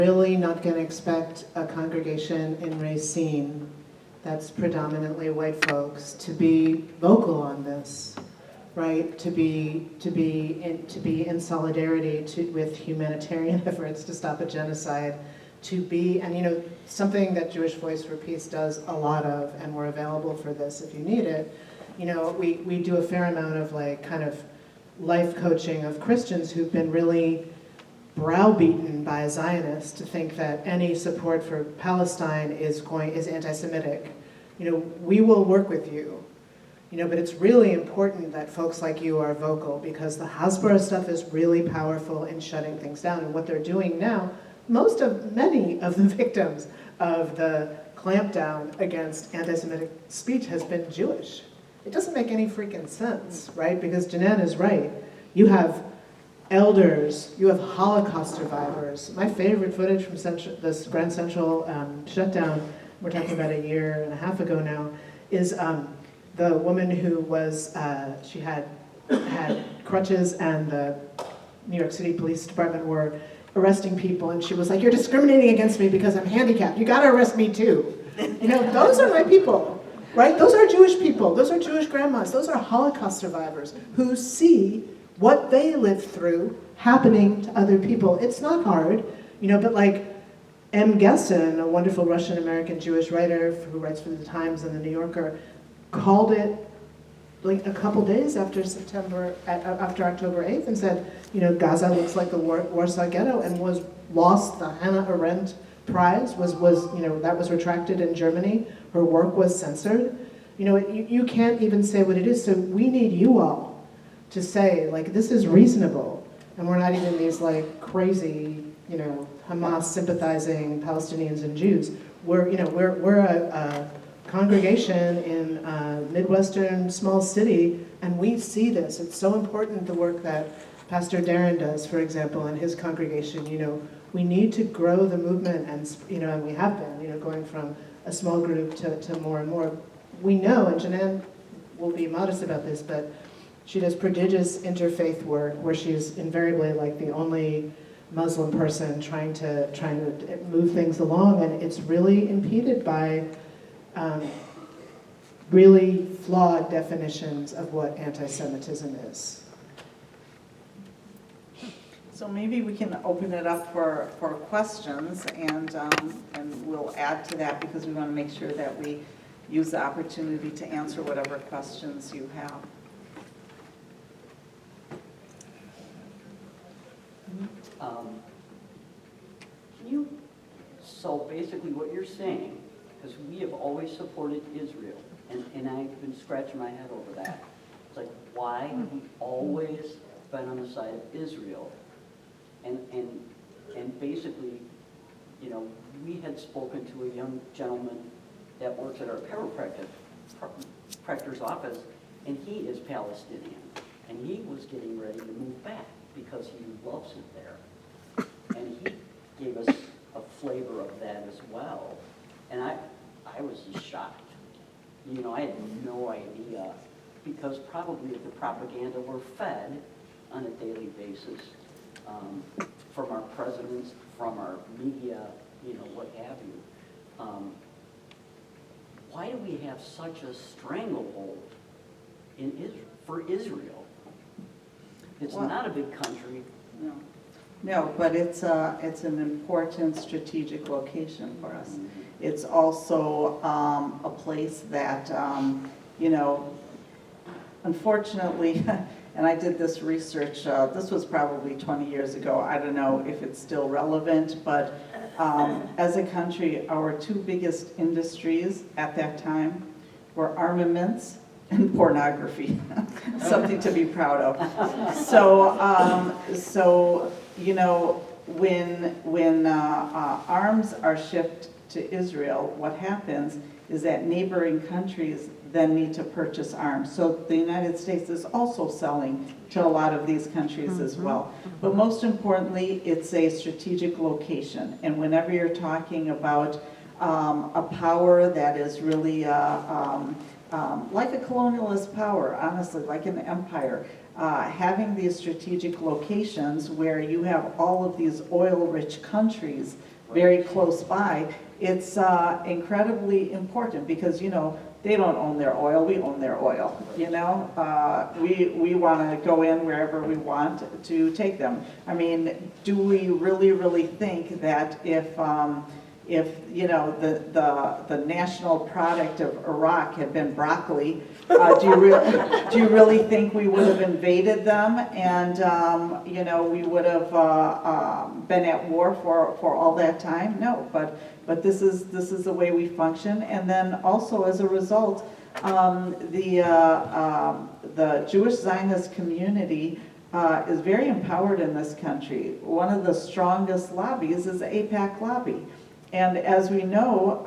Really not going to expect a congregation in Racine that's predominantly white folks to be vocal on this, right? To be in solidarity with humanitarian efforts to stop a genocide, to be, and you know, something that Jewish Voice for Peace does a lot of, and we're available for this if you need it. You know, we do a fair amount of like kind of life coaching of Christians who've been really browbeaten by Zionists to think that any support for Palestine is anti-Semitic. You know, we will work with you. You know, but it's really important that folks like you are vocal, because the Hasbara stuff is really powerful in shutting things down. And what they're doing now, many of the victims of the clampdown against anti-Semitic speech has been Jewish. It doesn't make any freaking sense, right? Because Janan is right. You have elders, you have Holocaust survivors. My favorite footage from this Grand Central shutdown, we're talking about a year and a half ago now, is the woman who was, she had crutches, and the New York City Police Department were arresting people, and she was like, "You're discriminating against me because I'm handicapped. You gotta arrest me too." You know, those are my people, right? Those are Jewish people. Those are Jewish grandmas. Those are Holocaust survivors who see what they lived through happening to other people. It's not hard, you know, but like M. Gesson, a wonderful Russian-American Jewish writer who writes for the Times and the New Yorker, called it like a couple days after October 8th and said, you know, Gaza looks like the Warsaw Ghetto, and lost the Hannah Arendt Prize, was you know, that was retracted in Germany. Her work was censored. You know, you can't even say what it is, so we need you all to say, like, this is reasonable, and we're not even these like crazy, you know, Hamas sympathizing Palestinians and Jews. We're a congregation in a Midwestern small city, and we see this. It's so important, the work that Pastor Darren does, for example, in his congregation. You know, we need to grow the movement, and you know, and we have been, you know, going from a small group to more and more. We know, and Janan will be modest about this, but she does prodigious interfaith work where she's invariably like the only Muslim person trying to move things along, and it's really impeded by really flawed definitions of what anti-Semitism is. So maybe we can open it up for questions, and we'll add to that, because we want to make sure that we use the opportunity to answer whatever questions you have. So basically what you're saying, because we have always supported Israel, and I've been scratching my head over that. It's like, why have we always been on the side of Israel? And basically, you know, we had spoken to a young gentleman that works at our chiropractor's office, and he is Palestinian, and he was getting ready to move back because he loves it there. And he gave us a flavor of that as well. And I was just shocked. You know, I had no idea, because probably the propaganda we're fed on a daily basis from our presidents, from our media, you know, what have you. Why do we have such a stranglehold for Israel? It's not a big country. No, but it's an important strategic location for us. It's also a place that, you know, unfortunately, and I did this research, this was probably 20 years ago, I don't know if it's still relevant, but as a country, our two biggest industries at that time were armaments and pornography, something to be proud of. So you know, when arms are shipped to Israel, what happens is that neighboring countries then need to purchase arms. So the United States is also selling to a lot of these countries as well. But most importantly, it's a strategic location. And whenever you're talking about a power that is really like a colonialist power, honestly, like an empire, having these strategic locations where you have all of these oil-rich countries very close by, it's incredibly important because, they don't own their oil, we own their oil, We want to go in wherever we want to take them. I mean, do we really think that if the national product of Iraq had been broccoli, do you really think we would have invaded them and we would have been at war for all that time? No, but this is the way we function. And then also as a result, the Jewish Zionist community is very empowered in this country. One of the strongest lobbies is the AIPAC lobby. And as we know,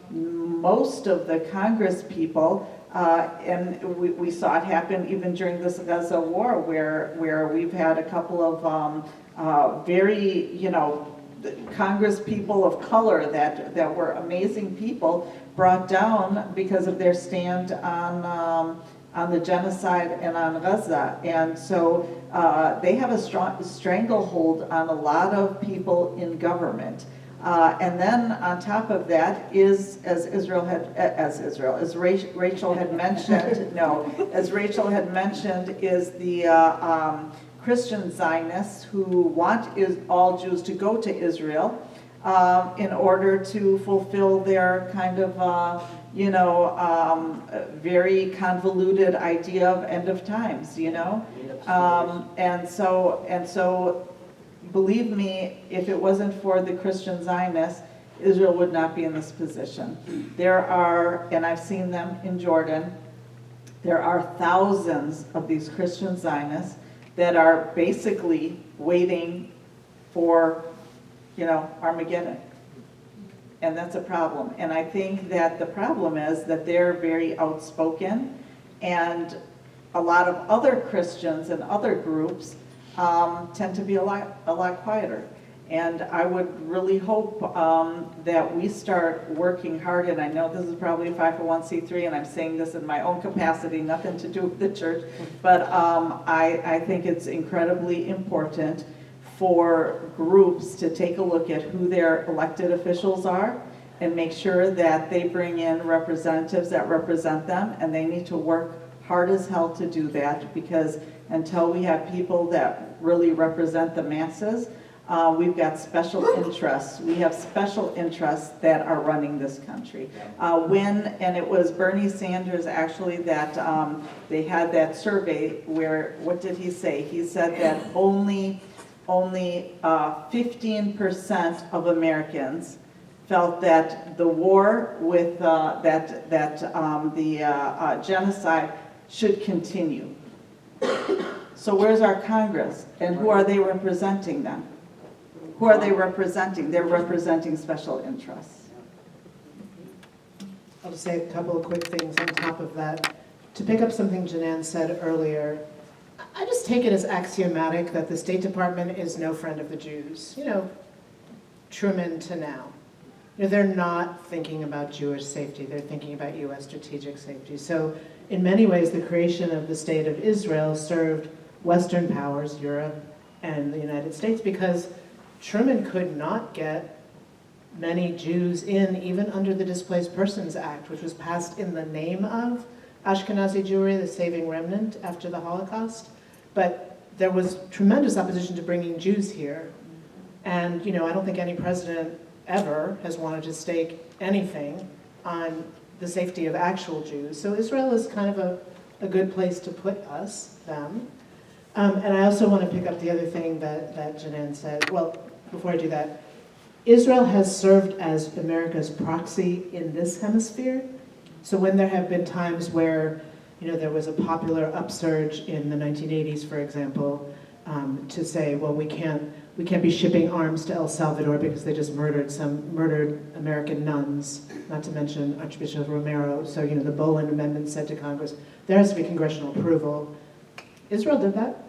most of the Congress people, and we saw it happen even during this Gaza war, where we've had a couple of very, Congress people of color that were amazing people brought down because of their stand on the genocide and on Gaza. And so they have a strong stranglehold on a lot of people in government. And then on top of that is, as Rachel had mentioned, is the Christian Zionists who want all Jews to go to Israel in order to fulfill their kind of, very convoluted idea of end of times, And so believe me, if it wasn't for the Christian Zionists, Israel would not be in this position. There are, and I've seen them in Jordan, there are thousands of these Christian Zionists that are basically waiting for, Armageddon. And that's a problem. And I think that the problem is that they're very outspoken, and a lot of other Christians and other groups tend to be a lot quieter. And I would really hope that we start working hard, and I know this is probably a 501c3, and I'm saying this in my own capacity, nothing to do with the church, but I think it's incredibly important for groups to take a look at who their elected officials are and make sure that they bring in representatives that represent them, and they need to work hard as hell to do that, because until we have people that really represent the masses, we've got special interests. We have special interests that are running this country. And it was Bernie Sanders actually that they had that survey where, what did he say? He said that only 15% of Americans felt that the war with the genocide should continue. So where's our Congress? And who are they representing then? Who are they representing? They're representing special interests. I'll just say a couple of quick things on top of that. To pick up something Janan said earlier, I just take it as axiomatic that the State Department is no friend of the Jews. Truman to now. They're not thinking about Jewish safety. They're thinking about U.S. strategic safety. So in many ways, the creation of the State of Israel served Western powers, Europe and the United States, because Truman could not get many Jews in, even under the Displaced Persons Act, which was passed in the name of Ashkenazi Jewry, the saving remnant after the Holocaust. But there was tremendous opposition to bringing Jews here. And, I don't think any president ever has wanted to stake anything on the safety of actual Jews. So Israel is kind of a good place to put them. And I also want to pick up the other thing that Janan said. Well, before I do that, Israel has served as America's proxy in this hemisphere. So when there have been times where, there was a popular upsurge in the 1980s, for example, to say, well, we can't be shipping arms to El Salvador because they just murdered American nuns, not to mention Archbishop Romero. So, the Boland Amendment said to Congress, there has to be congressional approval. Israel did that.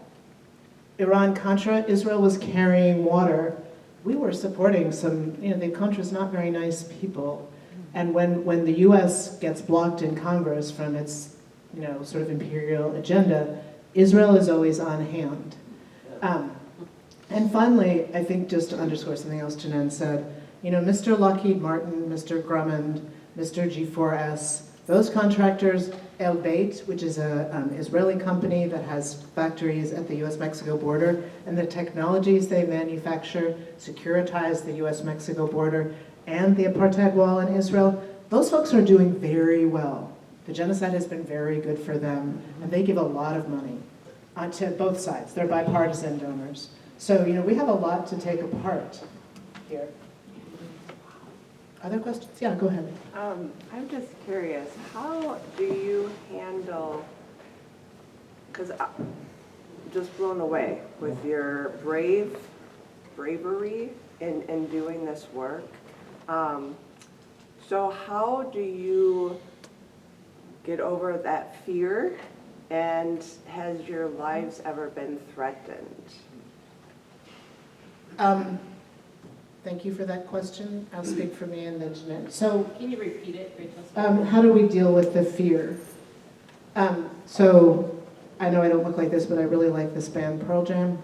Iran-Contra, Israel was carrying water. We were supporting the Contra's not very nice people. And when the U.S. gets blocked in Congress from its, sort of imperial agenda, Israel is always on hand. And finally, I think just to underscore something else Janan said, you know, Mr. Lockheed Martin, Mr. Grumman, Mr. G4S, those contractors, El Beit, which is an Israeli company that has factories at the US-Mexico border, and the technologies they manufacture securitize the US-Mexico border and the apartheid wall in Israel, those folks are doing very well. The genocide has been very good for them, and they give a lot of money to both sides. They're bipartisan donors. So, you know, we have a lot to take apart here. Other questions? Yeah, go ahead. I'm just curious, how do you handle, because I'm just blown away with your bravery in doing this work. So how do you get over that fear, and has your lives ever been threatened? Thank you for that question. I'll speak for me and then Janan. So, Can you repeat it, Rachel? how do we deal with the fear? So, I know I don't look like this, but I really like this band, Pearl Jam.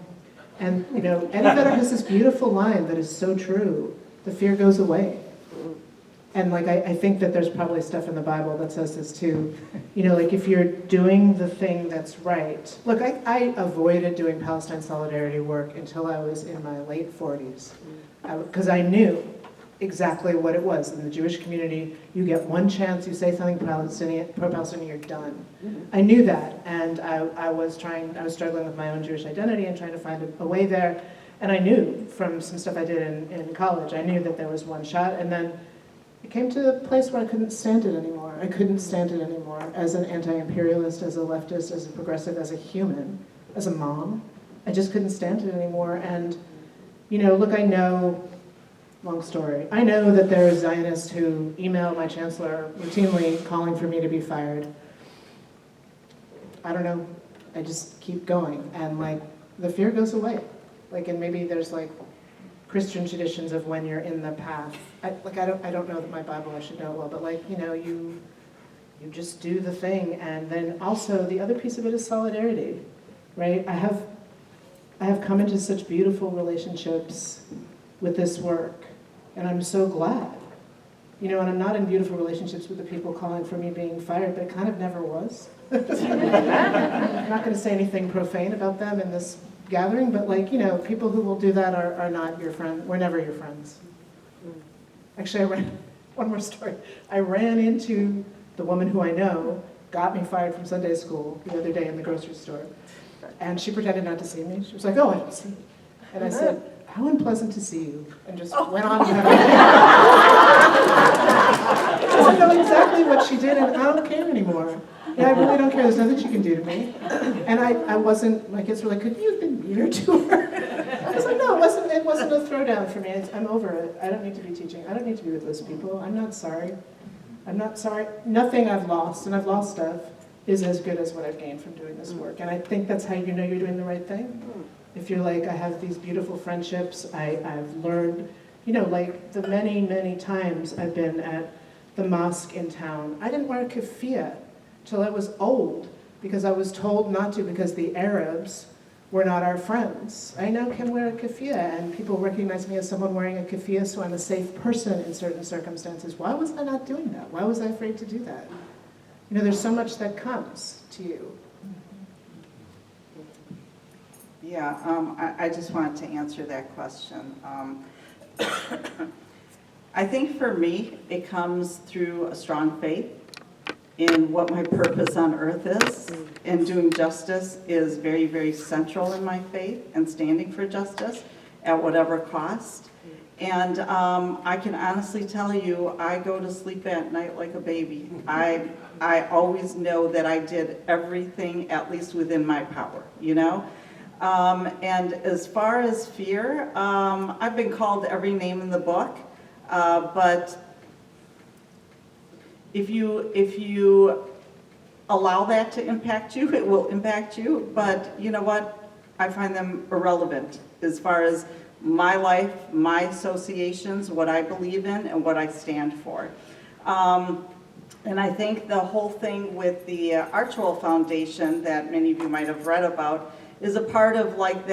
And, you know, Eddie Vedder has this beautiful line that is so true. The fear goes away. And, like, I think that there's probably stuff in the Bible that says this too. You know, like, if you're doing the thing that's right. Look, I avoided doing Palestine solidarity work until I was in my late 40s. Because I knew exactly what it was. In the Jewish community, you get one chance, you say something pro-Palestinian, you're done. I knew that, and I was struggling with my own Jewish identity and trying to find a way there. And I knew from some stuff I did in college, I knew that there was one shot, and then it came to a place where I couldn't stand it anymore. I couldn't stand it anymore as an anti-imperialist, as a leftist, as a progressive, as a human, as a mom. I just couldn't stand it anymore. And, you know, look, I know, long story, I know that there are Zionists who email my chancellor routinely calling for me to be fired. I don't know. I just keep going. And, like, the fear goes away. Like, and maybe there's, like, Christian traditions of when you're in the path. I don't know that my Bible, I should know it well, but, like, you know, you just do the thing. And then also the other piece of it is solidarity, right? I have come into such beautiful relationships with this work, and I'm so glad. You know, and I'm not in beautiful relationships with the people calling for me being fired, but it kind of never was. I'm not going to say anything profane about them in this gathering, but, like, you know, people who will do that are not your friend. We're never your friends. Actually, one more story. I ran into the woman who I know got me fired from Sunday school the other day in the grocery store. And she pretended not to see me. She was like, "Oh, I don't see you." And I said, "How unpleasant to see you," and just went on about it. Because I know exactly what she did, and I don't care anymore. Yeah, I really don't care. There's nothing she can do to me. And I wasn't, my kids were like, "Could you have been meaner to her?" I was like, "No, it wasn't a throwdown for me. I'm over it. I don't need to be teaching. I don't need to be with those people. I'm not sorry. I'm not sorry. Nothing I've lost, and I've lost stuff, is as good as what I've gained from doing this work." And I think that's how you know you're doing the right thing. If you're like, I have these beautiful friendships, I've learned, you know, like the many, many times I've been at the mosque in town, I didn't wear a keffiyeh till I was old because I was told not to because the Arabs were not our friends. I now can wear a keffiyeh, and people recognize me as someone wearing a keffiyeh, so I'm a safe person in certain circumstances. Why was I not doing that? Why was I afraid to do that? You know, there's so much that comes to you. Yeah, I just wanted to answer that question. I think for me, it comes through a strong faith in what my purpose on earth is, and doing justice is very, very central in my faith, and standing for justice at whatever cost. And I can honestly tell you, I go to sleep at night like a baby. I always know that I did everything at least within my power, you know? And as far as fear, I've been called every name in the book, but if you allow that to impact you, it will impact you. But you know what? I find them irrelevant as far as my life, my associations, what I believe in, and what I stand for. And I think the whole thing with the Archwell Foundation that many of you might have read about is a part of like that.